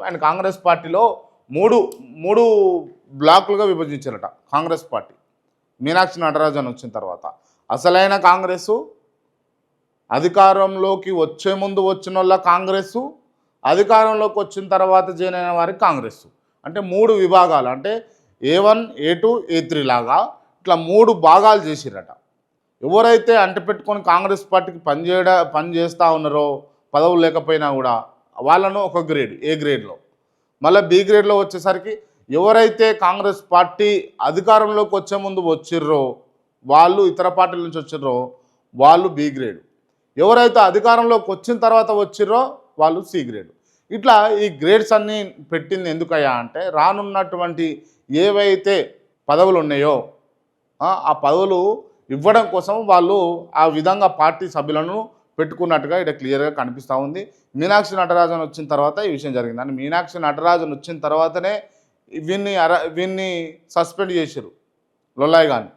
ఆయన కాంగ్రెస్ పార్టీలో మూడు మూడు బ్లాకులుగా విభజించారట కాంగ్రెస్ పార్టీ. మీనాక్షి నటరాజన్ వచ్చిన తర్వాత అసలైన కాంగ్రెసు, అధికారంలోకి వచ్చే ముందు వచ్చిన వాళ్ళ కాంగ్రెసు, అధికారంలోకి వచ్చిన తర్వాత జాయిన్ అయిన వారికి కాంగ్రెసు. అంటే మూడు విభాగాలు, అంటే A1, A2, A3 లాగా ఇట్లా మూడు భాగాలు చేసిరట. ఎవరైతే అంటిపెట్టుకొని కాంగ్రెస్ పార్టీకి పనిచేస్తూ ఉన్నారో పదవులు లేకపోయినా కూడా వాళ్ళను ఒక గ్రేడ్, ఏ గ్రేడ్లో, మళ్ళీ బి గ్రేడ్లో వచ్చేసరికి ఎవరైతే కాంగ్రెస్ పార్టీ అధికారంలోకి వచ్చే ముందు వచ్చిర్రో వాళ్ళు, ఇతర పార్టీల నుంచి వచ్చిర్రో వాళ్ళు బి గ్రేడ్, ఎవరైతే అధికారంలోకి వచ్చిన తర్వాత వచ్చిర్రో వాళ్ళు సి గ్రేడ్. ఇట్లా ఈ గ్రేడ్స్ అన్నీ పెట్టింది ఎందుకయ్యా అంటే రానున్నటువంటి ఏవైతే పదవులు ఉన్నాయో ఆ పదవులు ఇవ్వడం కోసం వాళ్ళు ఆ విధంగా పార్టీ సభ్యులను పెట్టుకున్నట్టుగా ఇక్కడ క్లియర్గా కనిపిస్తూ ఉంది. మీనాక్షి నటరాజన్ వచ్చిన తర్వాత ఈ విషయం జరిగింది. అని మీనాక్షి నటరాజన్ వచ్చిన తర్వాతనే వీన్ని సస్పెండ్ చేశారు లొల్లాయి గాని.